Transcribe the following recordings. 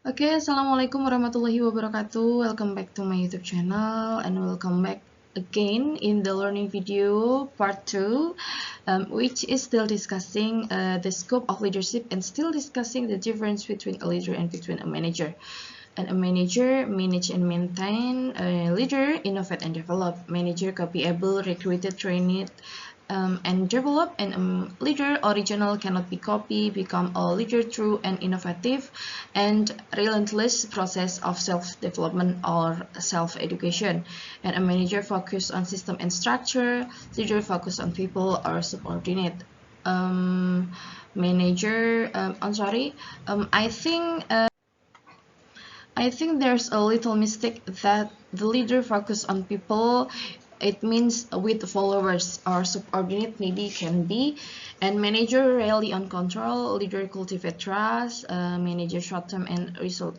Oke, Assalamualaikum warahmatullahi wabarakatuh. Welcome back to my YouTube channel and welcome back again in the learning video part 2, which is still discussing the scope of leadership and still discussing the difference between a leader and between a manager. And a manager manage and maintain, a leader innovate and develop, manager copyable, recruited, trained, and develop, and a leader original cannot be copied, become a leader through an innovative and relentless process of self-development or self-education. And a manager focus on system and structure, leader focus on people or subordinate. Manager, I'm sorry, I think there's a little mistake that the leader focus on people. It means with followers or subordinate maybe can be, and manager rely on control, leader cultivate trust, manager short-term and result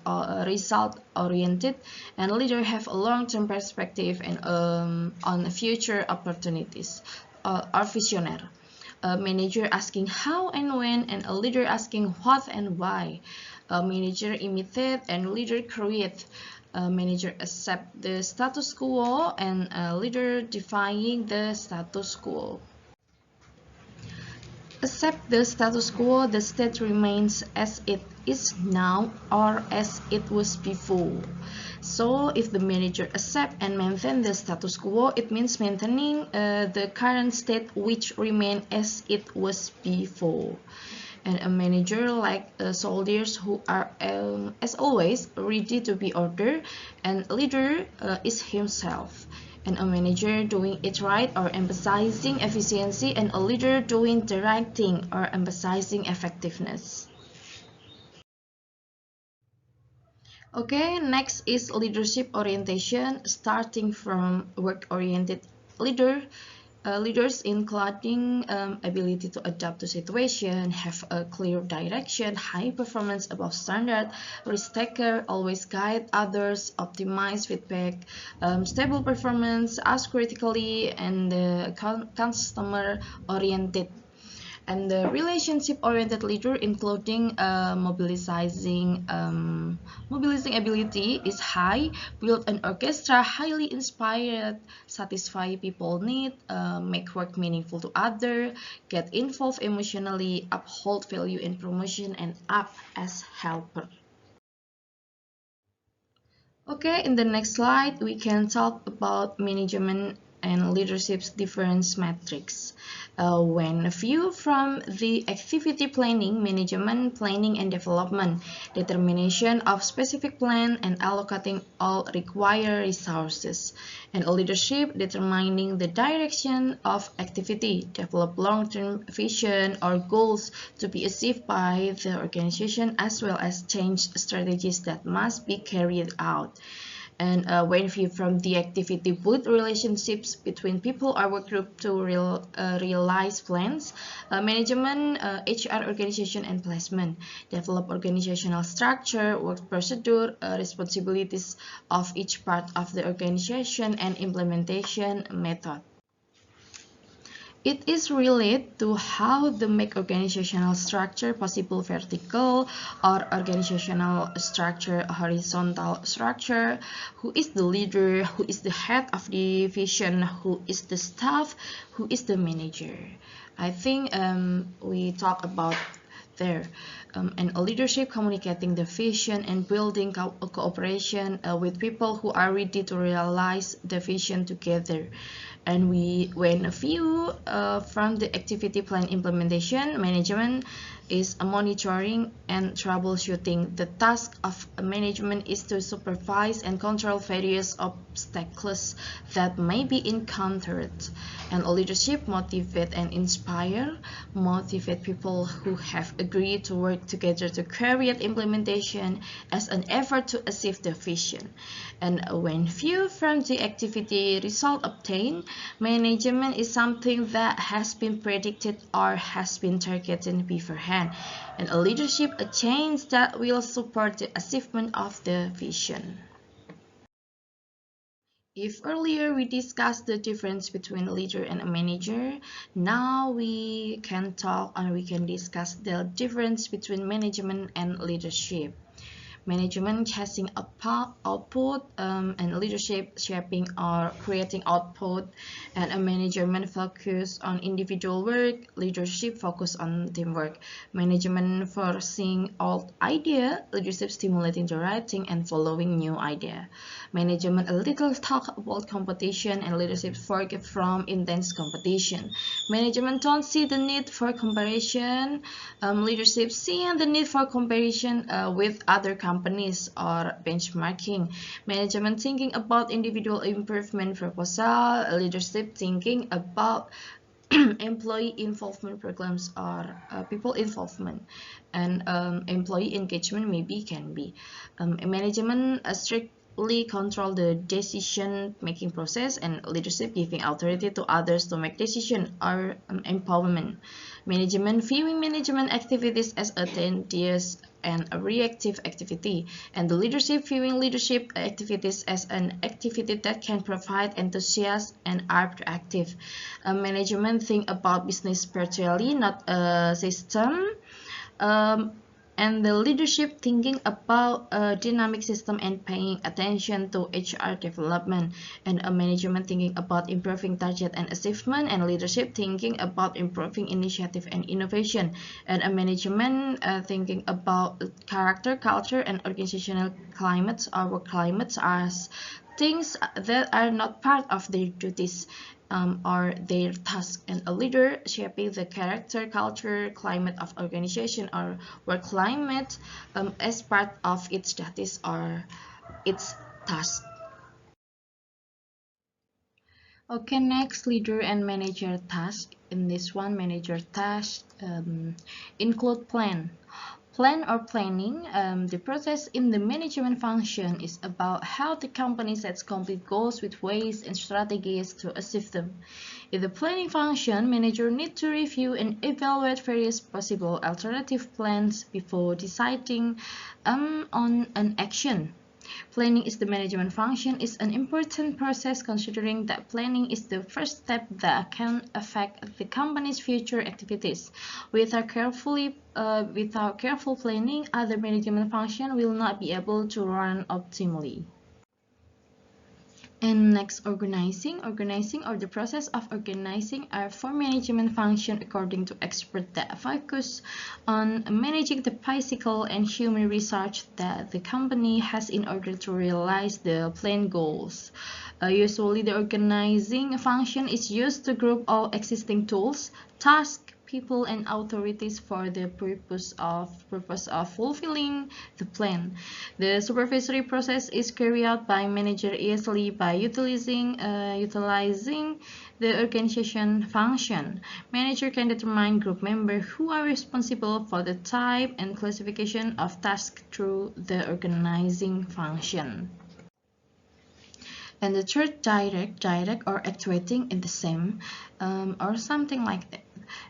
oriented, and leader have a long-term perspective and on future opportunities, or visionary. A manager asking how and when, and a leader asking what and why. A manager imitate and leader create. A manager accept the status quo and a leader defying the status quo. Accept the status quo, the state remains as it is now or as it was before. So if the manager accept and maintain the status quo, it means maintaining the current state which remain as it was before. And a manager like soldiers who are as always ready to be ordered, and leader is himself. And a manager doing it right or emphasizing efficiency, and a leader doing the right thing or emphasizing effectiveness. Okay, next is leadership orientation, starting from work-oriented leader. Leaders including ability to adapt to situation, have a clear direction, high performance above standard, risk taker, always guide others, optimize feedback, stable performance, ask critically, and customer oriented. And the relationship-oriented leader, including mobilizing ability is high, build an orchestra, highly inspired, satisfy people need, make work meaningful to other, get involved emotionally, uphold value in promotion, and act as helper. Okay, in the next slide, we can talk about management and leadership's difference matrix. When viewed from the activity planning, management, planning and development, determination of specific plan and allocating all required resources, and leadership determining the direction of activity, develop long-term vision or goals to be achieved by the organization, as well as change strategies that must be carried out. And when viewed from the activity, build relationships between people or work group to realize plans, management, HR, organization and placement, develop organizational structure, work procedure, responsibilities of each part of the organization, and implementation method. It is related to how to make organizational structure possible vertical or organizational structure horizontal structure, who is the leader, who is the head of the division, who is the staff, who is the manager. I think we talk about there. And a leadership communicating the vision and building cooperation with people who are ready to realize the vision together. And when a view from the activity plan implementation, management is monitoring and troubleshooting. The task of management is to supervise and control various obstacles that may be encountered. And leadership motivate and inspire, motivate people who have agreed to work together to carry out implementation as an effort to achieve the vision. And when viewed from the activity result obtained, management is something that has been predicted or has been targeted beforehand, and a leadership a change that will support the achievement of the vision. If earlier we discussed the difference between a leader and a manager, now we can talk and we can discuss the difference between management and leadership. management chasing output, and leadership shaping or creating output, and a management focus on individual work, leadership focus on teamwork, management forcing old idea, leadership stimulating the writing and following new idea, management a little talk about competition, and leadership forgive from intense competition, management don't see the need for comparison, leadership seeing the need for comparison with other companies or benchmarking, management thinking about individual improvement proposal, leadership thinking about employee involvement programs or people involvement, and employee engagement maybe can be management strictly control the decision making process, and leadership giving authority to others to make decision or empowerment, management viewing management activities as a tedious and a reactive activity, and the leadership viewing leadership activities as an activity that can provide enthusiasm and are proactive. Management think about business spiritually, not a system. And the leadership thinking about a dynamic system and paying attention to HR development, and a management thinking about improving target and achievement, and leadership thinking about improving initiative and innovation, and a management thinking about character, culture, and organizational climates or work climates as things that are not part of their duties or their task, and a leader shaping the character, culture, climate of organization or work climate as part of its duties or its task. Okay, next, leader and manager task. In this one, manager task include plan. Plan or planning, the process in the management function is about how the company sets complete goals with ways and strategies to achieve them. In the planning function, manager need to review and evaluate various possible alternative plans before deciding on an action. Planning is the management function is an important process considering that planning is the first step that can affect the company's future activities. Without careful planning, other management functions will not be able to run optimally. And next, organizing. Organizing or the process of organizing are for management function according to experts that focus on managing the physical and human resource that the company has in order to realize the planned goals. Usually, the organizing function is used to group all existing tools, tasks, people, and authorities for the purpose of fulfilling the plan. The supervisory process is carried out by manager easily by utilizing the organization function. Manager can determine group members who are responsible for the type and classification of tasks through the organizing function. And the third, direct or actuating in the same or something like that.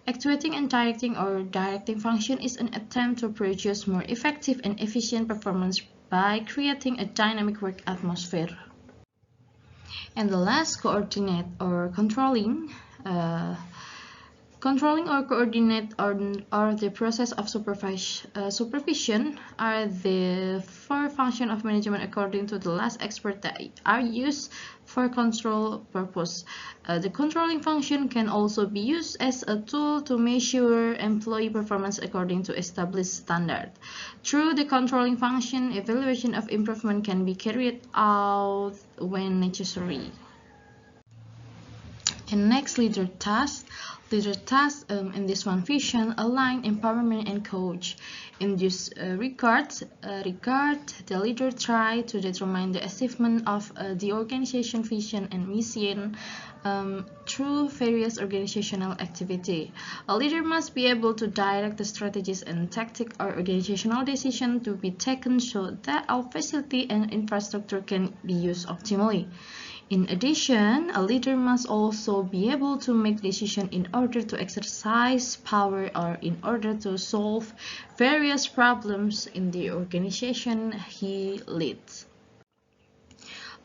Actuating and directing function is an attempt to produce more effective and efficient performance by creating a dynamic work atmosphere. And the last, coordinate or controlling. Controlling or coordinate or the process of supervision are the four functions of management according to the last expert that are used for control purpose. The controlling function can also be used as a tool to measure employee performance according to established standard. Through the controlling function, evaluation of improvement can be carried out when necessary. And next, leader task. Leader tasks in this one vision, align, empowerment, and coach. In this regard, the leader try to determine the achievement of the organization vision and mission through various organizational activity. A leader must be able to direct the strategies and tactic or organizational decision to be taken so that our facility and infrastructure can be used optimally. In addition, a leader must also be able to make decisions in order to exercise power or in order to solve various problems in the organization he leads.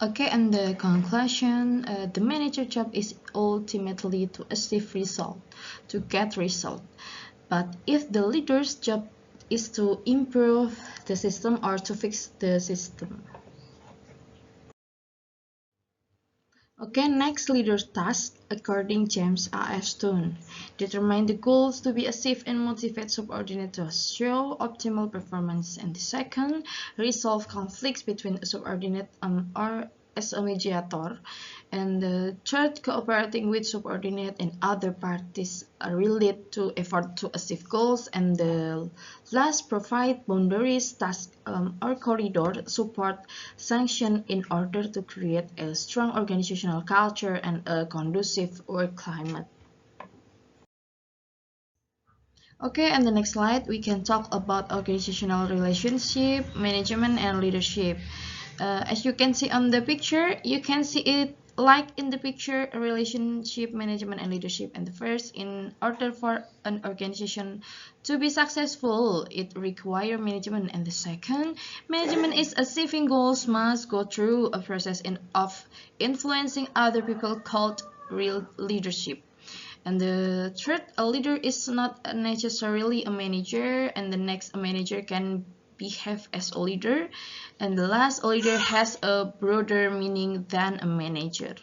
Okay, and the conclusion, the manager job is ultimately to achieve result, to get result. But if the leader's job is to improve the system or to fix the system. Okay, next leader's task, according James A.F. Stone. Determine the goals to be achieved and motivate subordinates to show optimal performance. And the second, resolve conflicts between subordinate or as a mediator. And the third, cooperating with subordinate and other parties relate to effort to achieve goals. And the last, provide boundaries, tasks, or corridor support sanction in order to create a strong organizational culture and a conducive work climate. Okay, and the next slide, we can talk about organizational relationship, management, and leadership. As you can see on the picture, you can see it like in the picture, relationship, management, and leadership. And the first, in order for an organization to be successful, it requires management. And the second, management is achieving goals must go through a process of influencing other people called real leadership. And the third, a leader is not necessarily a manager, and the next, a manager can behave as a leader, and the last, a leader has a broader meaning than a manager.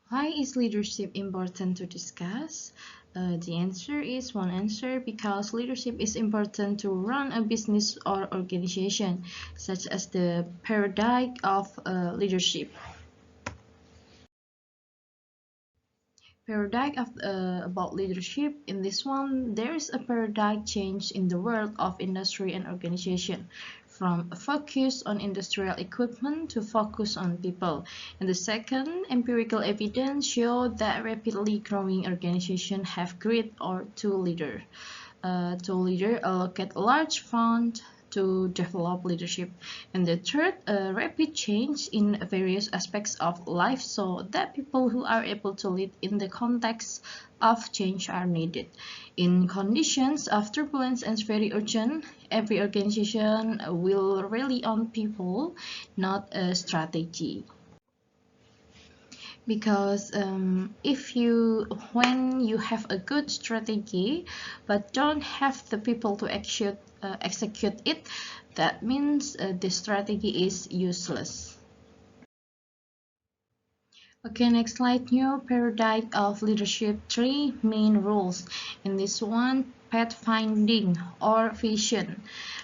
Why is leadership important to discuss? The answer is one answer, because leadership is important to run a business or organization, such as the paradigm of leadership. Paradigm about leadership. In this one, there is a paradigm change in the world of industry and organization, from a focus on industrial equipment to focus on people. And the second, empirical evidence show that rapidly growing organizations have great or two leaders. Two leaders allocate large funds to develop leadership. And the third, rapid change in various aspects of life, so that people who are able to lead in the context of change are needed. In conditions of turbulence and very urgent, every organization will rely on people, not a strategy. Because when you have a good strategy but don't have the people to execute it, that means the strategy is useless. Okay, next slide. New paradigm of leadership. Three main rules. In this one, pathfinding or vision.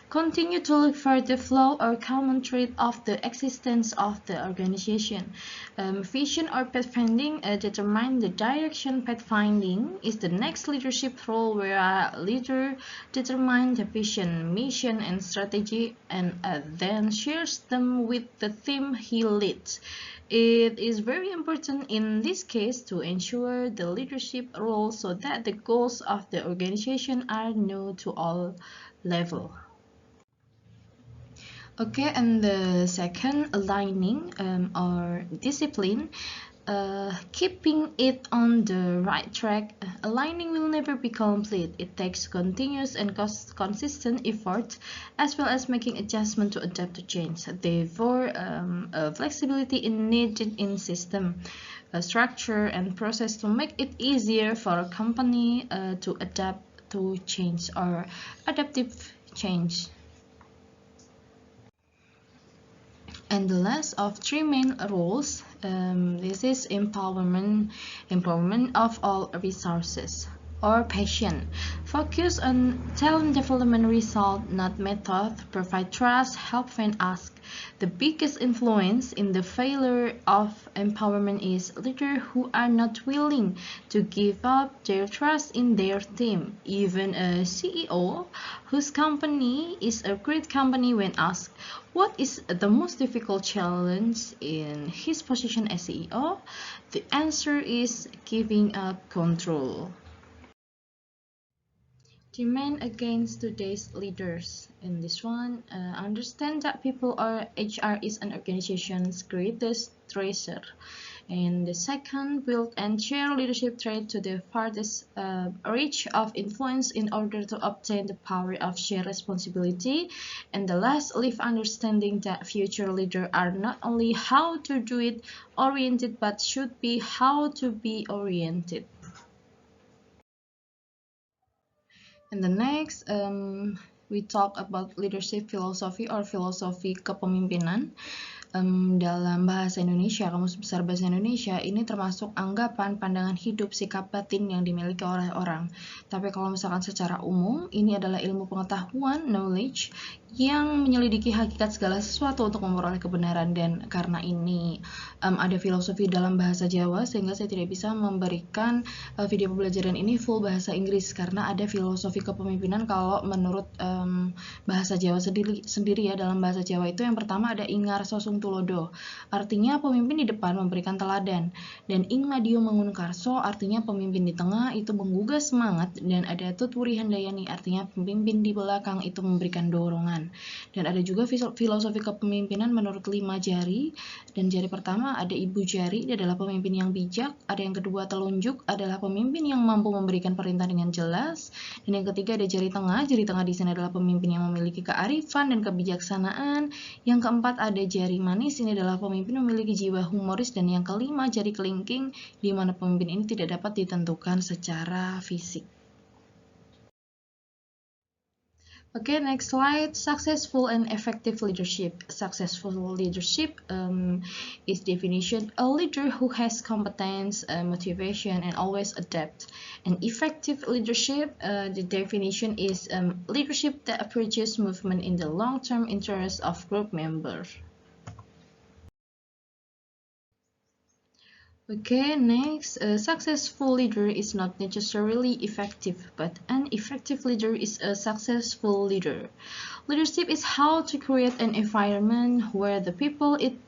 Continue to look for the flow or common thread of the existence of the organization. Vision or pathfinding determine the direction. Pathfinding is the next leadership role, where a leader determines the vision, mission, and strategy, and then shares them with the team he leads. It is very important in this case to ensure the leadership role so that the goals of the organization are known to all levels. Okay, and the second, aligning or discipline, keeping it on the right track. Aligning will never be complete. It takes continuous and consistent effort, as well as making adjustment to adapt to change. Therefore, flexibility is needed in system, structure, and process to make it easier for a company to adapt to change or adaptive change. And the last of three main roles, this is empowerment of all resources or passion. Focus on talent development result, not method. Provide trust, help when asked. The biggest influence in the failure of empowerment is leaders who are not willing to give up their trust in their team. Even a CEO whose company is a great company, when asked what is the most difficult challenge in his position as CEO, the answer is giving up control. Demand against today's leaders. In this one, understand that people or HR is an organization's greatest treasure. And the second, build and share leadership trait to the farthest reach of influence in order to obtain the power of shared responsibility. And the last, live understanding that future leaders are not only how to do it oriented, but should be how to be oriented. And the next, we talk about leadership philosophy or filosofi kepemimpinan. Dalam bahasa Indonesia, Kamus Besar Bahasa Indonesia, ini termasuk anggapan, pandangan hidup, sikap batin yang dimiliki oleh orang. Tapi kalau misalkan secara umum, ini adalah ilmu pengetahuan, knowledge, yang menyelidiki hakikat segala sesuatu untuk memperoleh kebenaran. Dan karena ini ada filosofi dalam bahasa Jawa, sehingga saya tidak bisa memberikan video pembelajaran ini full bahasa Inggris, karena ada filosofi kepemimpinan kalau menurut bahasa Jawa sendiri ya. Dalam bahasa Jawa itu yang pertama ada ingar sosung tulodo, artinya pemimpin di depan memberikan teladan, dan ing madium mengun karso, artinya pemimpin di tengah itu menggugah semangat, dan ada tutwuri handayani, artinya pemimpin di belakang itu memberikan dorongan. Dan ada juga filosofi kepemimpinan menurut 5 jari, dan jari pertama ada ibu jari, dia adalah pemimpin yang bijak. Ada yang kedua telunjuk, adalah pemimpin yang mampu memberikan perintah dengan jelas. Dan yang ketiga ada jari tengah di sini adalah pemimpin yang memiliki kearifan dan kebijaksanaan. Yang keempat ada jari manis, ini adalah pemimpin memiliki jiwa humoris. Dan yang kelima jari kelingking, di mana pemimpin ini tidak dapat ditentukan secara fisik. Okay, next slide. Successful and effective leadership. Successful leadership is definition: a leader who has competence, motivation, and always adapt. And effective leadership, the definition is leadership that approaches movement in the long-term interest of group members. Okay, next, a successful leader is not necessarily effective, but an effective leader is a successful leader. Leadership is how to create an environment where the people in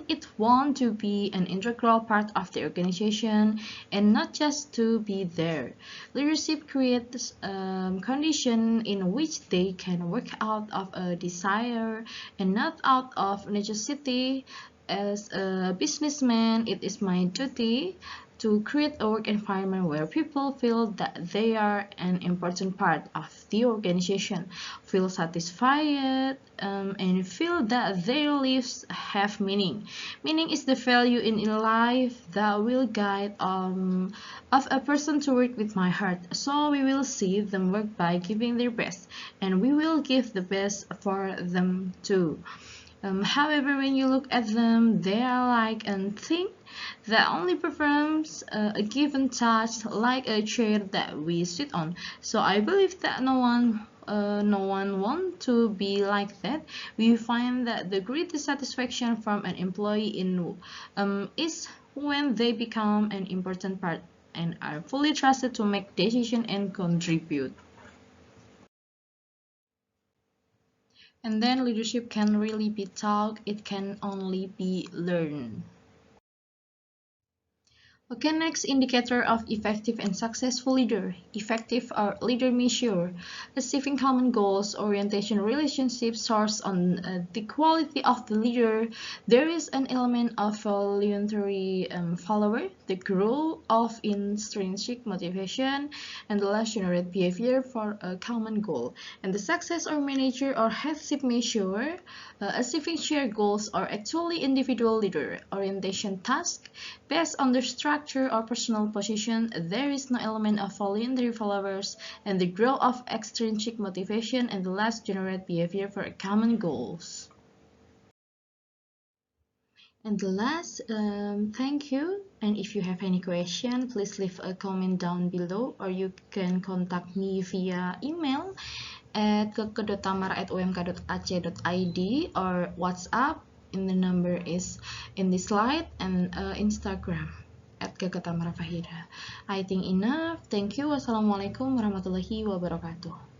it want to be an integral part of the organization and not just to be there. Leadership creates condition in which they can work out of a desire and not out of necessity. As a businessman, it is my duty to create a work environment where people feel that they are an important part of the organization, feel satisfied, and feel that their lives have meaning. Meaning is the value in life that will guide of a person to work with my heart. So we will see them work by giving their best, and we will give the best for them too. However, when you look at them, they are like a thing that only performs a given task, like a chair that we sit on. So I believe that no one wants to be like that. We find that the greatest satisfaction from an employee is when they become an important part and are fully trusted to make decisions and contribute. And then leadership can really be taught, it can only be learned. Okay, next indicator of effective and successful leader. Effective or leader measure achieving common goals, orientation, relationships source on the quality of the leader. There is an element of voluntary follower, the growth of intrinsic motivation, and the last generate behavior for a common goal. And the success or manager or headship measure achieving shared goals or actually individual leader orientation task based on the structure or personal position. There is no element of voluntary followers and the growth of extrinsic motivation, and the last generate behavior for common goals. And the last, thank you. And if you have any question, please leave a comment down below, or you can contact me via email at keke.tamara@umk.ac.id or WhatsApp. The number is in the slide, and Instagram at Keke Tamara Fahira. I think enough. Thank you. Wassalamualaikum warahmatullahi wabarakatuh.